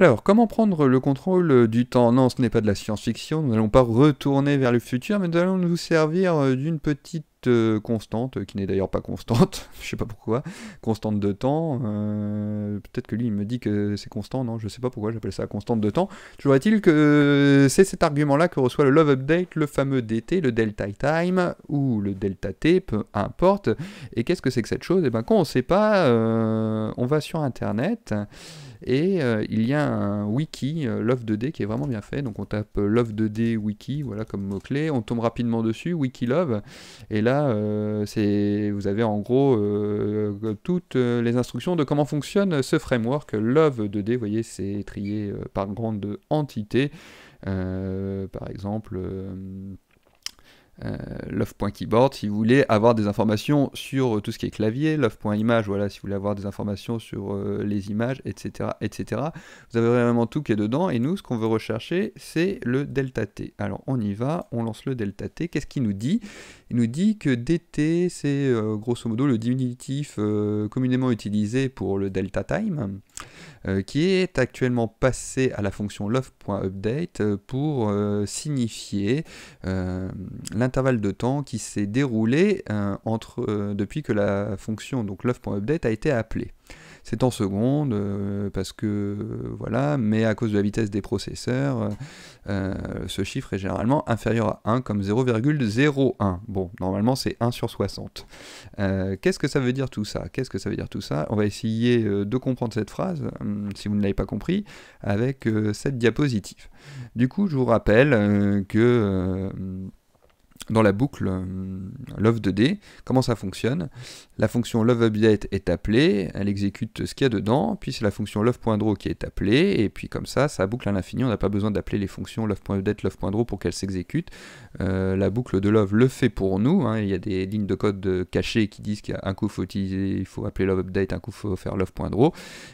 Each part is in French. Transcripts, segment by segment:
Alors, comment prendre le contrôle du temps? Non, ce n'est pas de la science-fiction, nous n'allons pas retourner vers le futur, mais nous allons nous servir d'une petite constante, qui n'est d'ailleurs pas constante, je sais pas pourquoi, constante de temps, peut-être que lui il me dit que c'est constant, non, je sais pas pourquoi j'appelle ça constante de temps. Toujours est-il que c'est cet argument-là que reçoit le Love Update, le fameux DT, le Delta Time, ou le Delta T, peu importe. Et qu'est-ce que c'est que cette chose? Eh bien, quand on ne sait pas, on va sur Internet, et il y a un wiki Love2D qui est vraiment bien fait. Donc on tape Love2D wiki, voilà comme mot-clé, on tombe rapidement dessus, Wikilove, et là vous avez en gros toutes les instructions de comment fonctionne ce framework Love2D. Vous voyez, c'est trié par grande entité. Par exemple, love.keyboard si vous voulez avoir des informations sur tout ce qui est clavier, love.image, voilà, si vous voulez avoir des informations sur les images, etc., etc. Vous avez vraiment tout qui est dedans, et nous, ce qu'on veut rechercher, c'est le delta T. Alors, on y va, on lance le delta T. Qu'est-ce qu'il nous dit? Il nous dit que dt, c'est grosso modo le diminutif communément utilisé pour le delta time, qui est actuellement passé à la fonction love.update pour signifier l'intervalle de temps qui s'est déroulé depuis que la fonction donc love.update a été appelée. C'est en secondes, parce que voilà, mais à cause de la vitesse des processeurs, ce chiffre est généralement inférieur à 1, comme 0,01. Bon, normalement c'est 1 sur 60. Qu'est-ce que ça veut dire tout ça? Qu'est-ce que ça veut dire tout ça? On va essayer de comprendre cette phrase, si vous ne l'avez pas compris, avec cette diapositive. Du coup, je vous rappelle que dans la boucle love2d, comment ça fonctionne? La fonction loveUpdate est appelée, elle exécute ce qu'il y a dedans, puis c'est la fonction love.draw qui est appelée, et puis comme ça boucle à l'infini, on n'a pas besoin d'appeler les fonctions love.update, love.draw pour qu'elles s'exécutent. La boucle de love le fait pour nous, hein. Il y a des lignes de code cachées qui disent qu'un coup il faut appeler loveUpdate, un coup il faut faire love.draw,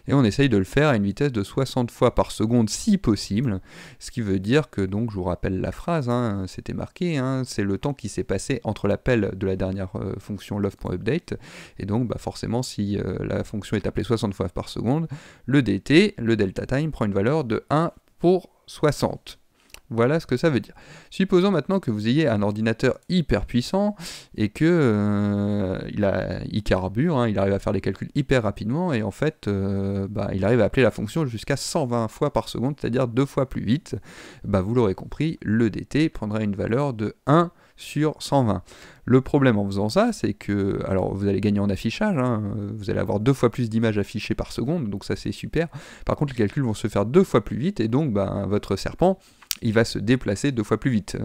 et on essaye de le faire à une vitesse de 60 fois par seconde si possible, ce qui veut dire que, donc je vous rappelle la phrase, hein, c'était marqué, hein, c'est le temps qui s'est passé entre l'appel de la dernière fonction love.update, et donc forcément si la fonction est appelée 60 fois par seconde, le dt, le delta time, prend une valeur de 1 pour 60. Voilà ce que ça veut dire. Supposons maintenant que vous ayez un ordinateur hyper puissant et que il carbure, hein, il arrive à faire des calculs hyper rapidement, et en fait il arrive à appeler la fonction jusqu'à 120 fois par seconde, c'est-à-dire 2 fois plus vite. Vous l'aurez compris, le dt prendra une valeur de 1 sur 120. Le problème en faisant ça, c'est que, alors vous allez gagner en affichage, hein, vous allez avoir 2 fois plus d'images affichées par seconde, donc ça c'est super. Par contre, les calculs vont se faire 2 fois plus vite, et donc votre serpent, il va se déplacer 2 fois plus vite,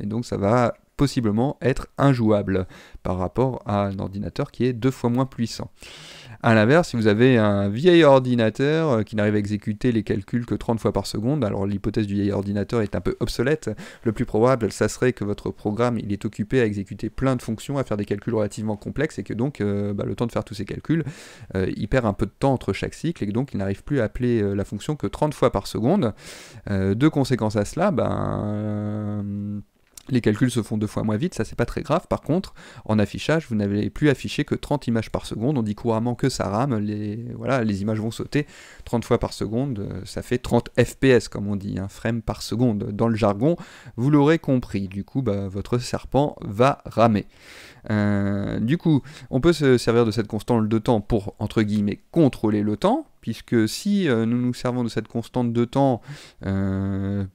et donc ça va possiblement être injouable par rapport à un ordinateur qui est 2 fois moins puissant. A l'inverse, si vous avez un vieil ordinateur qui n'arrive à exécuter les calculs que 30 fois par seconde, alors l'hypothèse du vieil ordinateur est un peu obsolète, le plus probable, ça serait que votre programme il est occupé à exécuter plein de fonctions, à faire des calculs relativement complexes, et que donc le temps de faire tous ces calculs, il perd un peu de temps entre chaque cycle, et que donc il n'arrive plus à appeler la fonction que 30 fois par seconde. De conséquence à cela, les calculs se font 2 fois moins vite, ça c'est pas très grave. Par contre, en affichage, vous n'avez plus affiché que 30 images par seconde, on dit couramment que ça rame, les images vont sauter 30 fois par seconde, ça fait 30 FPS comme on dit, hein, frames par seconde dans le jargon, vous l'aurez compris, du coup votre serpent va ramer. Du coup, on peut se servir de cette constante de temps pour, entre guillemets, contrôler le temps, puisque si nous nous servons de cette constante de temps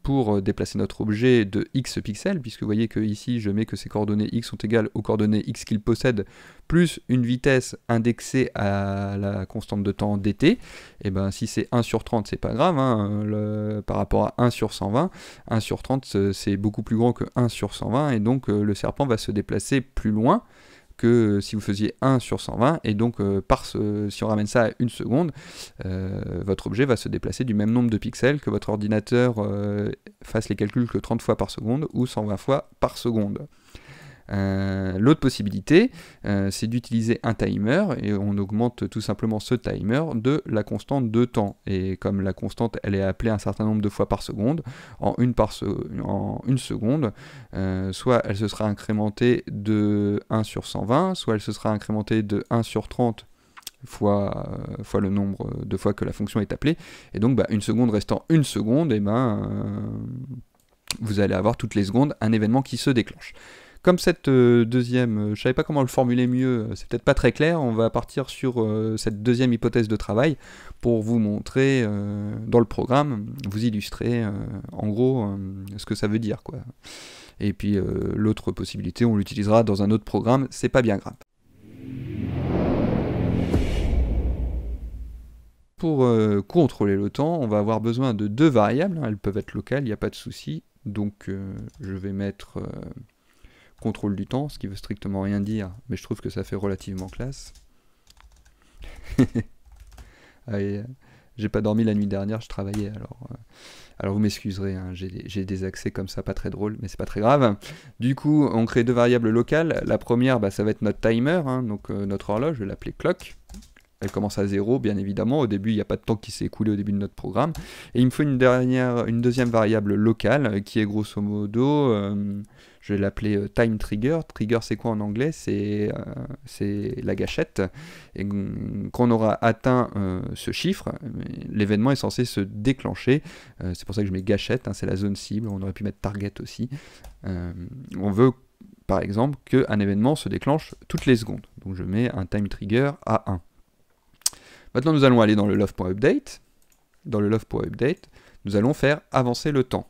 pour déplacer notre objet de x pixels, puisque vous voyez que ici je mets que ces coordonnées x sont égales aux coordonnées x qu'il possède, plus une vitesse indexée à la constante de temps dt, et si c'est 1 sur 30 c'est pas grave, hein, par rapport à 1 sur 120, 1 sur 30 c'est beaucoup plus grand que 1 sur 120, et donc le serpent va se déplacer plus loin que si vous faisiez 1 sur 120, et donc si on ramène ça à 1 seconde, votre objet va se déplacer du même nombre de pixels, que votre ordinateur fasse les calculs que 30 fois par seconde ou 120 fois par seconde. L'autre possibilité, c'est d'utiliser un timer, et on augmente tout simplement ce timer de la constante de temps. Et comme la constante elle est appelée un certain nombre de fois par seconde, en une seconde, soit elle se sera incrémentée de 1 sur 120, soit elle se sera incrémentée de 1 sur 30 fois le nombre de fois que la fonction est appelée. Et donc, une seconde restant une seconde, et vous allez avoir toutes les secondes un événement qui se déclenche. Comme cette deuxième, je savais pas comment le formuler mieux, c'est peut-être pas très clair, on va partir sur cette deuxième hypothèse de travail pour vous montrer dans le programme, vous illustrer en gros ce que ça veut dire, quoi. Et puis l'autre possibilité, on l'utilisera dans un autre programme, c'est pas bien grave. Pour contrôler le temps, on va avoir besoin de deux variables, elles peuvent être locales, il n'y a pas de souci. Donc je vais mettre contrôle du temps, ce qui veut strictement rien dire, mais je trouve que ça fait relativement classe. J'ai pas dormi la nuit dernière, je travaillais, alors vous m'excuserez, hein, j'ai des accès comme ça pas très drôles, mais c'est pas très grave. Du coup, on crée deux variables locales. La première, ça va être notre timer, hein, donc notre horloge, je vais l'appeler clock. Elle commence à 0, bien évidemment. Au début, il n'y a pas de temps qui s'est écoulé au début de notre programme. Et il me faut une deuxième variable locale qui est grosso modo, je vais l'appeler time trigger. Trigger, c'est quoi en anglais? C'est la gâchette. Et quand on aura atteint ce chiffre, l'événement est censé se déclencher. C'est pour ça que je mets gâchette, hein, c'est la zone cible. On aurait pu mettre target aussi. On veut par exemple qu'un événement se déclenche toutes les secondes. Donc je mets un time trigger à 1. Maintenant, nous allons aller dans le love.update. Dans le love.update, nous allons faire avancer le temps.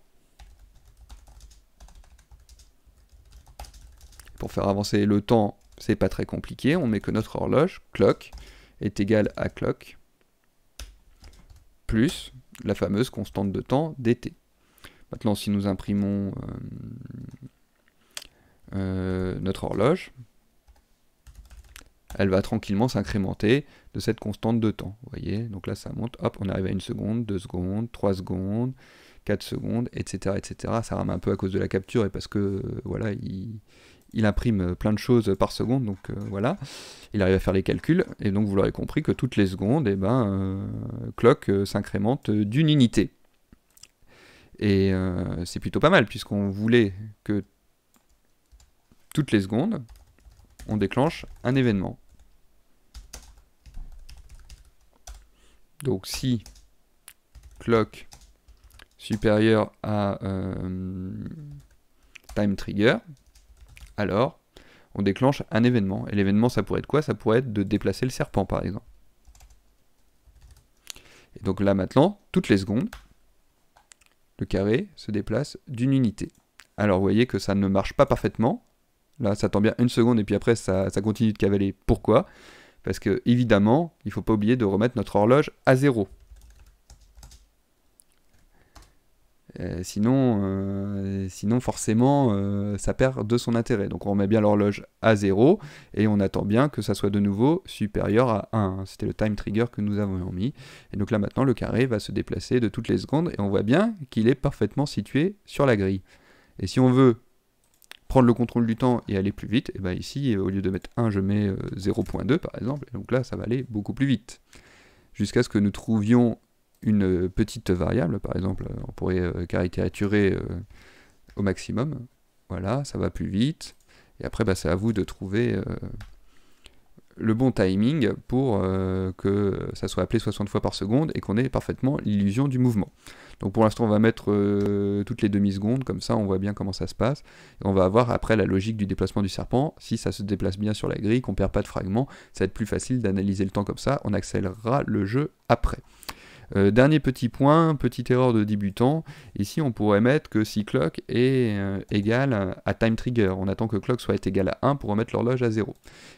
Pour faire avancer le temps, c'est pas très compliqué. On met que notre horloge, clock, est égale à clock, plus la fameuse constante de temps dt. Maintenant, si nous imprimons notre horloge, elle va tranquillement s'incrémenter de cette constante de temps. Vous voyez, donc là ça monte, hop, on arrive à 1 seconde, 2 secondes, 3 secondes, 4 secondes, etc., etc. Ça rame un peu à cause de la capture et parce que voilà, il imprime plein de choses par seconde, donc voilà, il arrive à faire les calculs, et donc vous l'aurez compris que toutes les secondes, clock s'incrémente d'une unité. Et c'est plutôt pas mal, puisqu'on voulait que toutes les secondes, on déclenche un événement. Donc si clock supérieur à time trigger, alors on déclenche un événement. Et l'événement, ça pourrait être quoi? Ça pourrait être de déplacer le serpent, par exemple. Et donc là maintenant, toutes les secondes, le carré se déplace d'une unité. Alors vous voyez que ça ne marche pas parfaitement. Là, ça tend bien 1 seconde et puis après, ça continue de cavaler. Pourquoi? Parce que, évidemment, il ne faut pas oublier de remettre notre horloge à 0. Sinon, forcément, ça perd de son intérêt. Donc on remet bien l'horloge à 0 et on attend bien que ça soit de nouveau supérieur à 1. C'était le time trigger que nous avons mis. Et donc là, maintenant, le carré va se déplacer de toutes les secondes et on voit bien qu'il est parfaitement situé sur la grille. Et si on veut prendre le contrôle du temps et aller plus vite, et bien ici, au lieu de mettre 1, je mets 0.2 par exemple, et donc là, ça va aller beaucoup plus vite. Jusqu'à ce que nous trouvions une petite variable, par exemple, on pourrait caricaturer au maximum, voilà, ça va plus vite, et après, c'est à vous de trouver le bon timing pour que ça soit appelé 60 fois par seconde et qu'on ait parfaitement l'illusion du mouvement. Donc pour l'instant on va mettre toutes les demi-secondes, comme ça on voit bien comment ça se passe, et on va avoir après la logique du déplacement du serpent. Si ça se déplace bien sur la grille, qu'on ne perd pas de fragments, ça va être plus facile d'analyser le temps comme ça, on accélérera le jeu après. Dernier petit point, petite erreur de débutant, ici on pourrait mettre que si clock est égal à time trigger, on attend que clock soit égal à 1 pour remettre l'horloge à 0.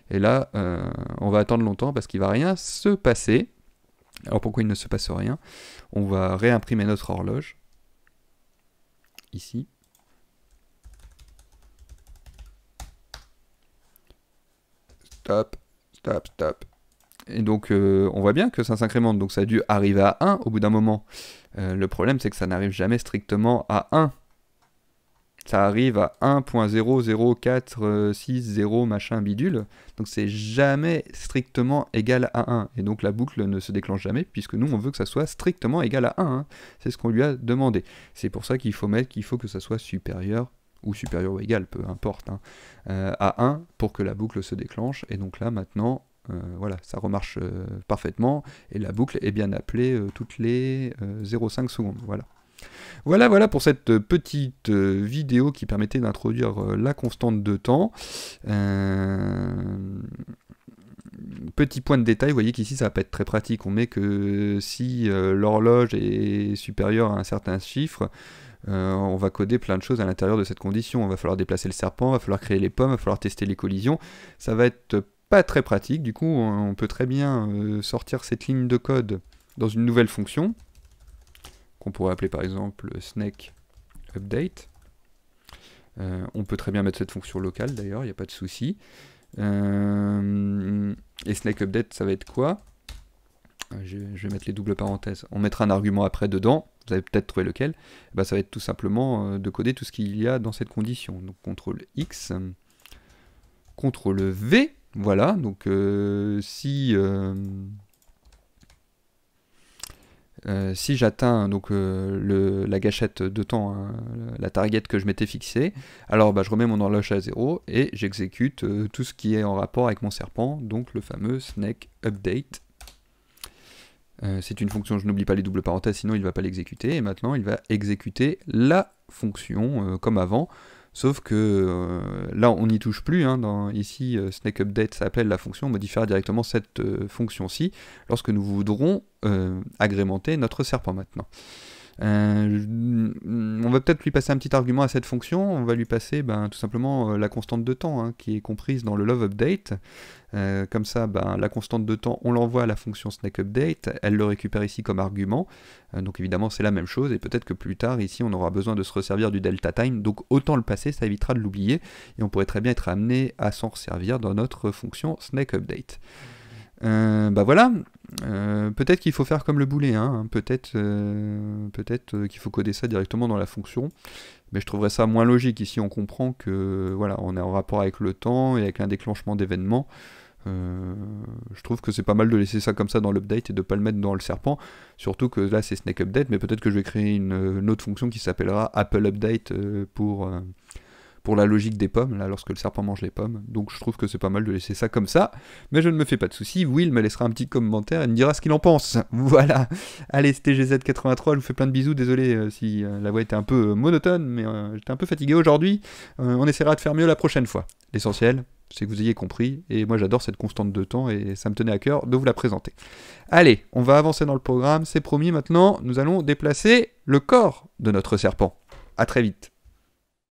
Et là, on va attendre longtemps parce qu'il ne va rien se passer. Alors pourquoi il ne se passe rien? On va réimprimer notre horloge, ici. Stop, stop, stop. Et donc on voit bien que ça s'incrémente, donc ça a dû arriver à 1 au bout d'un moment. Le problème c'est que ça n'arrive jamais strictement à 1. Ça arrive à 1.00460 machin bidule, donc c'est jamais strictement égal à 1. Et donc la boucle ne se déclenche jamais, puisque nous on veut que ça soit strictement égal à 1. Hein. C'est ce qu'on lui a demandé. C'est pour ça qu'il faut mettre qu'il faut que ça soit supérieur ou égal, peu importe, hein, à 1 pour que la boucle se déclenche. Et donc là maintenant, voilà, ça remarche parfaitement, et la boucle est bien appelée toutes les 0,5 secondes. Voilà pour cette petite vidéo qui permettait d'introduire la constante de temps. Petit point de détail, vous voyez qu'ici ça va pas être très pratique. On met que si l'horloge est supérieure à un certain chiffre, on va coder plein de choses à l'intérieur de cette condition. Il va falloir déplacer le serpent, il va falloir créer les pommes, il va falloir tester les collisions. Ça va être pas très pratique. Du coup, on peut très bien sortir cette ligne de code dans une nouvelle fonction, qu'on pourrait appeler par exemple snake update. On peut très bien mettre cette fonction locale d'ailleurs, il n'y a pas de souci. Et snake update, ça va être quoi? Je vais mettre les doubles parenthèses. On mettra un argument après dedans, vous avez peut-être trouvé lequel. Bah, ça va être tout simplement de coder tout ce qu'il y a dans cette condition. Donc CTRL X, CTRL V, voilà. Donc si j'atteins donc la gâchette de temps, hein, la target que je m'étais fixée, alors bah, je remets mon horloge à 0 et j'exécute tout ce qui est en rapport avec mon serpent, donc le fameux snake update. C'est une fonction, je n'oublie pas les doubles parenthèses, sinon il ne va pas l'exécuter, et maintenant il va exécuter la fonction comme avant, sauf que là on n'y touche plus, hein, ici snake update ça appelle la fonction, on modifiera directement cette fonction-ci lorsque nous voudrons agrémenter notre serpent maintenant. On va peut-être lui passer un petit argument à cette fonction, on va lui passer tout simplement la constante de temps, hein, qui est comprise dans le love update. Comme ça, la constante de temps, on l'envoie à la fonction snakeUpdate, elle le récupère ici comme argument, donc évidemment c'est la même chose, et peut-être que plus tard, ici, on aura besoin de se resservir du delta time, donc autant le passer, ça évitera de l'oublier, et on pourrait très bien être amené à s'en resservir dans notre fonction snakeUpdate. Voilà, peut-être qu'il faut faire comme le booléen, hein. Peut-être qu'il faut coder ça directement dans la fonction, mais je trouverais ça moins logique. Ici on comprend que voilà, on est en rapport avec le temps et avec un déclenchement d'événements. Je trouve que c'est pas mal de laisser ça comme ça dans l'update et de pas le mettre dans le serpent, surtout que là c'est snake update, mais peut-être que je vais créer une autre fonction qui s'appellera apple update pour la logique des pommes, là, lorsque le serpent mange les pommes. Donc je trouve que c'est pas mal de laisser ça comme ça, mais je ne me fais pas de soucis. Will me laissera un petit commentaire et me dira ce qu'il en pense. Voilà. Allez, c'était GZ83, je vous fais plein de bisous, désolé si la voix était un peu monotone, mais j'étais un peu fatigué aujourd'hui. On essaiera de faire mieux la prochaine fois. L'essentiel, c'est que vous ayez compris, et moi j'adore cette constante de temps, et ça me tenait à cœur de vous la présenter. Allez, on va avancer dans le programme, c'est promis. Maintenant, nous allons déplacer le corps de notre serpent. À très vite.